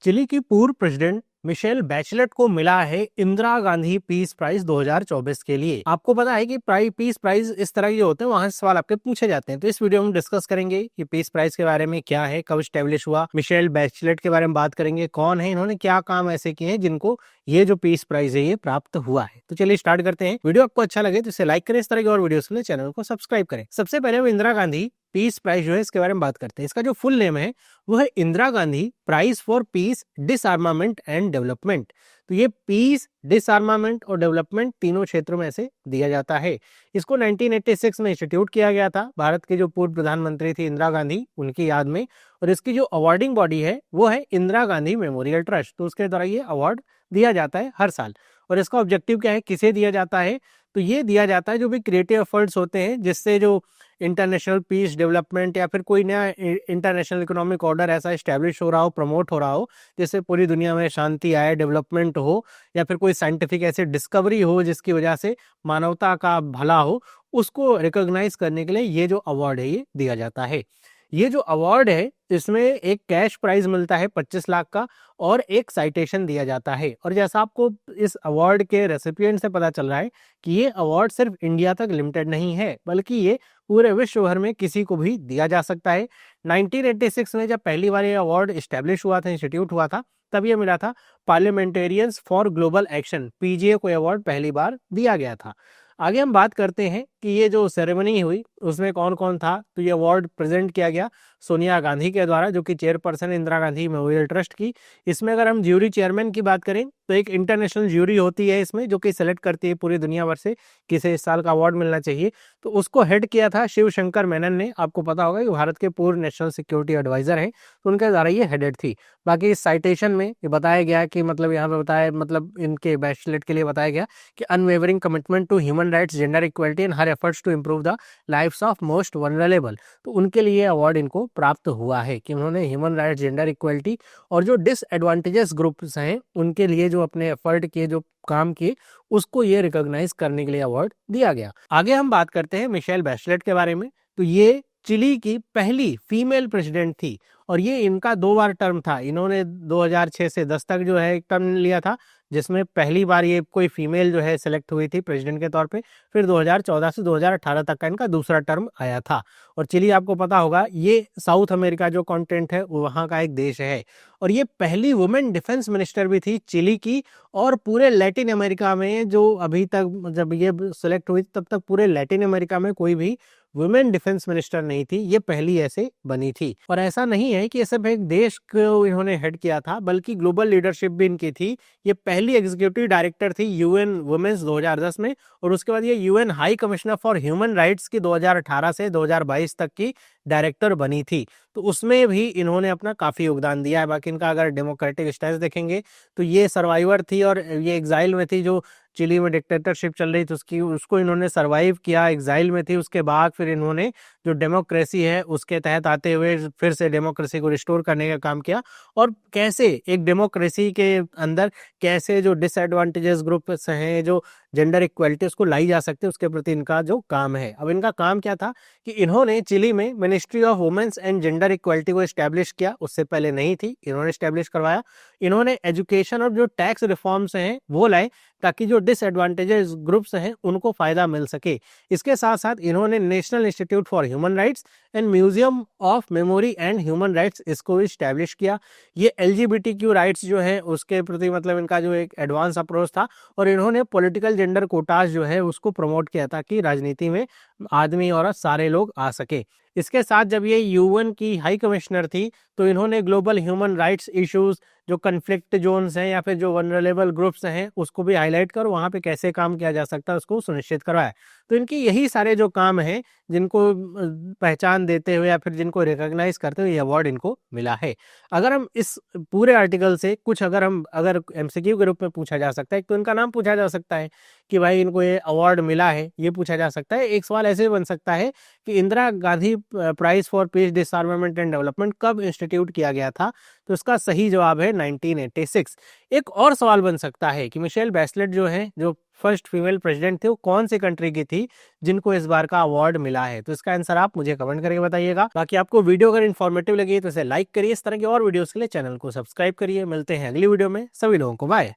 Chilli की पूर्व president Michel Bachelet को मिला है इंदिरा गांधी पीस प्राइज 2024 के लिए। आपको पता है कि पीस प्राइज इस तरह के होते हैं, वहां से सवाल आपके पूछे जाते हैं। तो इस वीडियो में डिस्कस करेंगे कि पीस प्राइज के बारे में क्या है, कब स्टेब्लिश हुआ, मिशेल बैचलेट के बारे में बात करेंगे, कौन है, इन्होंने क्या काम ऐसे किए हैं जिनको ये जो पीस प्राइज है ये प्राप्त हुआ है। तो चलिए स्टार्ट करते हैं। वीडियो आपको अच्छा लगे तो इसे लाइक करें, इस तरह की और वीडियोस के लिए चैनल को सब्सक्राइब करें। सबसे पहले हम इंदिरा गांधी पीस प्राइज जो है इसके बारे में बात करते हैं। इसका जो फुल नेम है वो है Indira Gandhi prize for peace, disarmament and development. तो ये पीस, डिसआर्मामेंट और डेवलपमेंट तीनों क्षेत्रों में से दिया जाता है। इसको 1986 में इंस्टीट्यूट किया गया था, भारत के जो पूर्व प्रधानमंत्री थी इंदिरा गांधी उनकी याद में। और इसकी जो अवार्डिंग बॉडी है वो है इंदिरा गांधी मेमोरियल ट्रस्ट। तो उसके द्वारा ये अवार्ड दिया जाता है हर साल। और इसका ऑब्जेक्टिव क्या है, किसे दिया जाता है? तो ये दिया जाता है जो भी क्रिएटिव एफर्ट्स होते हैं जिससे जो इंटरनेशनल पीस, डेवलपमेंट या फिर कोई नया इंटरनेशनल इकोनॉमिक ऑर्डर ऐसा एस्टेब्लिश हो रहा हो, प्रमोट हो रहा हो, जिससे पूरी दुनिया में शांति आए, डेवलपमेंट हो, या फिर कोई साइंटिफिक ऐसी डिस्कवरी हो जिसकी वजह से मानवता का भला हो, उसको रिकॉग्नाइज करने के लिए ये जो अवार्ड है ये दिया जाता है। ये जो अवार्ड है इसमें एक कैश प्राइज मिलता है 25 लाख का और एक साइटेशन दिया जाता है। और जैसा आपको इस अवार्ड के रेसिपिएंट से पता चल रहा है कि ये अवार्ड सिर्फ इंडिया तक लिमिटेड नहीं है, बल्कि ये पूरे विश्व भर में किसी को भी दिया जा सकता है। 1986 में जब पहली बार ये अवार्ड इस्टेब्लिश हुआ था, इंस्टीट्यूट हुआ था, तब ये मिला था parliamentarians for global action, PGA को अवार्ड पहली बार दिया गया था। आगे हम बात करते हैं कि ये जो सेरेमनी हुई उसमें कौन कौन था। तो ये अवार्ड प्रेजेंट किया गया सोनिया गांधी के द्वारा, जो कि chairperson Indira Gandhi memorial trust की। इसमें अगर हम ज्यूरी चेयरमैन की बात करें तो एक इंटरनेशनल ज्यूरी होती है इसमें, जो कि सिलेक्ट करती है पूरी दुनिया भर से किसे इस साल का अवार्ड मिलना चाहिए। तो उसको हेड किया था शिव शंकर मेनन ने। आपको पता होगा कि भारत के पूर्व नेशनल सिक्योरिटी एडवाइजर हैं, तो उनके द्वारा ये हेडेड थी। बाकी इस साइटेशन में ये बताया गया कि मतलब यहाँ पे बताया, मतलब इनके बैचलेट के लिए बताया गया कि unwavering commitment to human rights, gender equality and her efforts to improve the lifes of most vulnerable. तो उनके लिए अवार्ड इनको प्राप्त हुआ है कि उन्होंने ह्यूमन राइट्स, जेंडर इक्वलिटी और जो डिसएडवांटेजेस ग्रुप्स हैं उनके लिए जो अपने एफर्ट किए, जो काम किए, उसको ये रिकॉग्नाइज करने के लिए अवार्ड दिया गया। आगे हम बात करते हैं मिशेल बैचलेट के बारे में। तो ये चिली की पहली फीमेल प्रेसिडेंट थी और ये इनका 2 बार टर्म था। इन्होंने 2006 से 10 तक जो है एक टर्म लिया था, जिसमें पहली बार ये कोई फीमेल जो है सिलेक्ट हुई थी प्रेसिडेंट के तौर पे। फिर 2014 से 2018 तक का इनका दूसरा टर्म आया था। और चिली आपको पता होगा ये साउथ अमेरिका जो कॉन्टिनेंट है वहाँ का एक देश है। और ये पहली वुमेन डिफेंस मिनिस्टर भी थी चिली की। और पूरे लैटिन अमेरिका में जो अभी तक जब ये सिलेक्ट हुई तब तक पूरे लैटिन अमेरिका में कोई भी वुमेन डिफेंस मिनिस्टर नहीं थी, ये पहली ऐसे बनी थी। और ऐसा नहीं है कि सिर्फ एक देश को इन्होंने हेड किया था, बल्कि ग्लोबल लीडरशिप भी इनकी थी। ये पहली एग्जीक्यूटिव डायरेक्टर थी यूएन वुमेन्स 2010 में। और उसके बाद ये UN high commissioner for human rights की 2018 से 2022 तक की डायरेक्टर बनी थी। तो उसमें भी इन्होंने अपना काफी योगदान दिया है। बाकी इनका अगर डेमोक्रेटिक स्टेटस देखेंगे तो ये सर्वाइवर थी और ये एग्जाइल में थी। जो चिली में डिक्टेटरशिप चल रही थी उसको इन्होंने सरवाइव किया, एग्जाइल में थी। उसके बाद फिर इन्होंने जो डेमोक्रेसी है उसके तहत आते हुए फिर से डेमोक्रेसी को रिस्टोर करने का काम किया। और कैसे एक डेमोक्रेसी के अंदर कैसे जो डिसएडवांटेजेस ग्रुप्स हैं, जो जेंडर इक्वलिटी उसको लाई जा सकती है, उसके प्रति इनका जो काम है। अब इनका काम क्या था कि इन्होंने चिली में ministry of women's and gender equality को एस्टेब्लिश किया। उससे पहले नहीं थी, इन्होंने एस्टेब्लिश करवाया। इन्होंने एजुकेशन और जो टैक्स रिफॉर्म्स हैं वो लाए ताकि जो डिसएडवांटेजेस ग्रुप्स हैं उनको फायदा मिल सके। इसके साथ साथ इन्होंने national institute for human rights and museum of memory and human rights इसको भी स्टैब्लिश किया। ये एलजीबीटीक्यू राइट्स जो है उसके प्रति मतलब इनका जो एक एडवांस अप्रोच था। और इन्होंने पॉलिटिकल जेंडर कोटाज जो है उसको प्रमोट किया ताकि राजनीति में आदमी औरत सारे लोग आ सके। इसके साथ जब ये यूएन की हाई कमिश्नर थी तो इन्होंने ग्लोबल ह्यूमन राइट्स इश्यूज, जो कन्फ्लिक्ट जोन्स हैं या फिर जो वनरेबल ग्रुप्स हैं, उसको भी हाईलाइट कर वहाँ पे कैसे काम किया जा सकता है उसको सुनिश्चित करवाया। तो इनकी यही सारे जो काम हैं जिनको पहचान देते हुए या फिर जिनको रिकॉग्नाइज करते हुए ये अवार्ड इनको मिला है। अगर हम इस पूरे आर्टिकल से कुछ अगर एमसीक्यू के रूप में पूछा जा सकता है, तो इनका नाम पूछा जा सकता है कि भाई इनको ये अवार्ड मिला है, ये पूछा जा सकता है। एक सवाल ऐसे बन सकता है कि Indira Gandhi prize for peace, disarmament and development कब इंस्टीट्यूट किया गया था, तो इसका सही जवाब है 1986। एक और सवाल बन सकता है कि मिशेल बैचलेट जो है, जो फर्स्ट फीमेल प्रेसिडेंट थे, वो कौन सी कंट्री की थी जिनको इस बार का अवार्ड मिला है। तो इसका आंसर आप मुझे कमेंट करके बताइएगा। बाकी आपको वीडियो अगर इन्फॉर्मेटिव लगी तो इसे लाइक करिए, इस तरह की और वीडियोस के लिए चैनल को सब्सक्राइब करिए। मिलते हैं अगली वीडियो में, सभी लोगों को बाय।